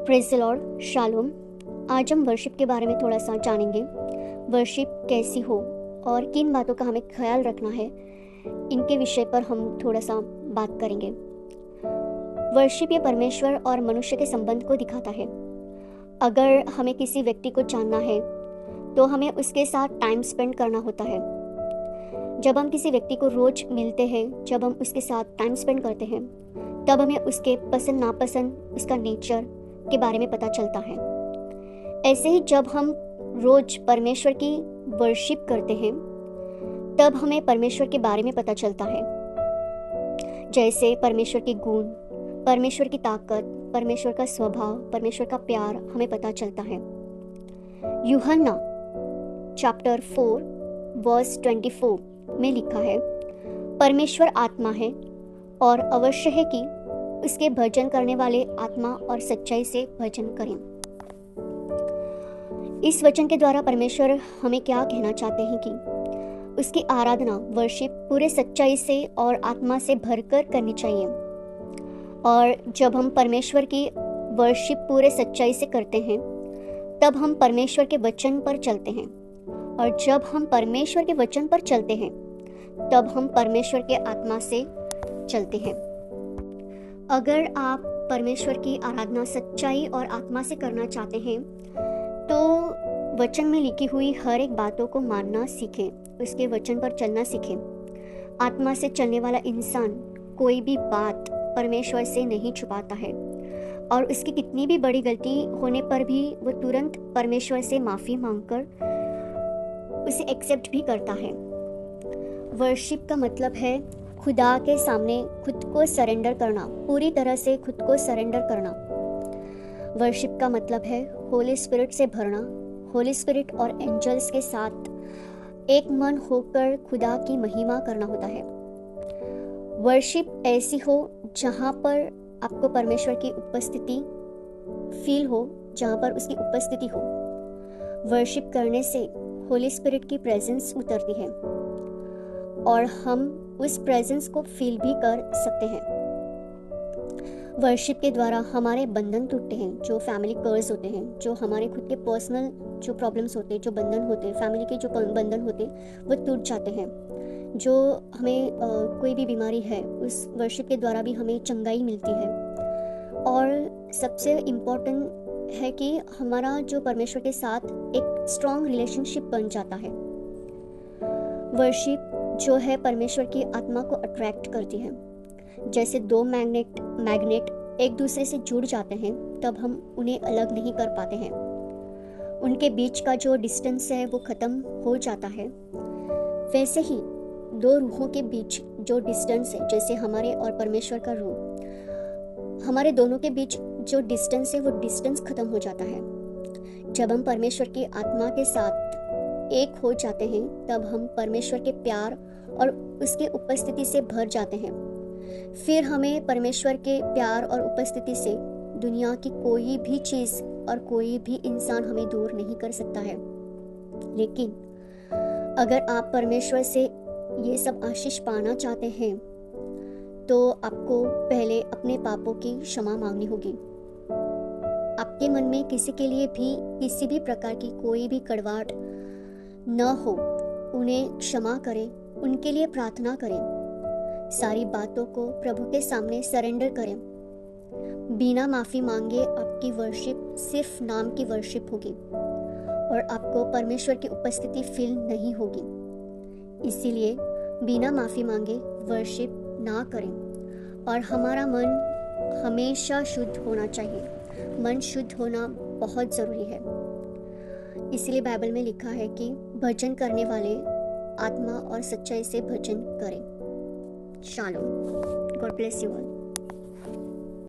Praise the Lord, shalom. आज हम worship के बारे में थोड़ा सा जानेंगे। वर्शिप कैसी हो और किन बातों का हमें ख्याल रखना है, इनके विषय पर हम थोड़ा सा बात करेंगे। वर्शिप ये परमेश्वर और मनुष्य के संबंध को दिखाता है। अगर हमें किसी व्यक्ति को जानना है तो हमें उसके साथ टाइम स्पेंड करना होता है। जब हम किसी व्यक्ति को रोज मिलते हैं, जब हम उसके साथ टाइम स्पेंड करते हैं, तब हमें उसके पसंद नापसंद, उसका नेचर के बारे में पता चलता है। ऐसे ही जब हम रोज परमेश्वर की वर्शिप करते हैं, तब हमें परमेश्वर के बारे में पता चलता है। जैसे परमेश्वर के गुण, परमेश्वर की ताकत, परमेश्वर का स्वभाव, परमेश्वर का प्यार हमें पता चलता है। यूहन्ना चैप्टर 4 वर्स 24 में लिखा है, परमेश्वर आत्मा है और अवश्य है कि उसके भजन करने वाले आत्मा और सच्चाई से भजन करें। इस वचन के द्वारा परमेश्वर हमें क्या कहना चाहते हैं कि उसकी आराधना, वर्शिप पूरे सच्चाई से और आत्मा से भरकर करनी चाहिए। और जब हम परमेश्वर की वर्शिप पूरे सच्चाई से करते हैं, तब हम परमेश्वर के वचन पर चलते हैं। और जब हम परमेश्वर के वचन पर चलते हैं, तब हम परमेश्वर के आत्मा से चलते हैं। अगर आप परमेश्वर की आराधना सच्चाई और आत्मा से करना चाहते हैं, तो वचन में लिखी हुई हर एक बातों को मानना सीखें, उसके वचन पर चलना सीखें। आत्मा से चलने वाला इंसान कोई भी बात परमेश्वर से नहीं छुपाता है, और उसकी कितनी भी बड़ी गलती होने पर भी वो तुरंत परमेश्वर से माफ़ी मांगकर उसे एक्सेप्ट भी करता है। वर्शिप का मतलब है खुदा के सामने खुद को सरेंडर करना, पूरी तरह से खुद को सरेंडर करना। वर्शिप का मतलब है होली स्पिरिट से भरना, होली स्पिरिट और एंजल्स के साथ एक मन होकर खुदा की महिमा करना होता है। वर्शिप ऐसी हो जहाँ पर आपको परमेश्वर की उपस्थिति फील हो, जहाँ पर उसकी उपस्थिति हो। वर्शिप करने से होली स्पिरिट की प्रेजेंस उतरती है और हम उस प्रेजेंस को फील भी कर सकते हैं। वर्शिप के द्वारा हमारे बंधन टूटते हैं, जो फैमिली कर्स होते हैं, जो हमारे खुद के पर्सनल जो प्रॉब्लम्स होते हैं, जो बंधन होते हैं, फैमिली के जो बंधन होते हैं, वो टूट जाते हैं। जो हमें कोई भी बीमारी है, उस वर्शिप के द्वारा भी हमें चंगाई मिलती है। और सबसे इम्पोर्टेंट है कि हमारा जो परमेश्वर के साथ एक स्ट्रॉन्ग रिलेशनशिप बन जाता है। वर्शिप जो है परमेश्वर की आत्मा को अट्रैक्ट करती है। जैसे दो मैग्नेट एक दूसरे से जुड़ जाते हैं, तब हम उन्हें अलग नहीं कर पाते हैं। उनके बीच का जो डिस्टेंस है वो ख़त्म हो जाता है। वैसे ही दो रूहों के बीच जो डिस्टेंस है, जैसे हमारे और परमेश्वर का रूह, हमारे दोनों के बीच जो डिस्टेंस है वो डिस्टेंस ख़त्म हो जाता है। जब हम परमेश्वर की आत्मा के साथ एक हो जाते हैं, तब हम परमेश्वर के प्यार और उसके उपस्थिति से भर जाते हैं। फिर हमें परमेश्वर के प्यार और उपस्थिति से दुनिया की कोई भी चीज़ और कोई भी इंसान हमें दूर नहीं कर सकता है। लेकिन अगर आप परमेश्वर से ये सब आशीष पाना चाहते हैं, तो आपको पहले अपने पापों की क्षमा मांगनी होगी। आपके मन में किसी के लिए भी किसी भी प्रकार की कोई भी कड़वाहट न हो, उन्हें क्षमा करें, उनके लिए प्रार्थना करें, सारी बातों को प्रभु के सामने सरेंडर करें। बिना माफ़ी मांगे आपकी वर्शिप सिर्फ नाम की वर्शिप होगी और आपको परमेश्वर की उपस्थिति फील नहीं होगी। इसीलिए बिना माफ़ी मांगे वर्शिप ना करें। और हमारा मन हमेशा शुद्ध होना चाहिए। मन शुद्ध होना बहुत ज़रूरी है। इसलिए बाइबल में लिखा है कि भजन करने वाले आत्मा और सच्चाई से भजन करें। Shalom. God bless you all.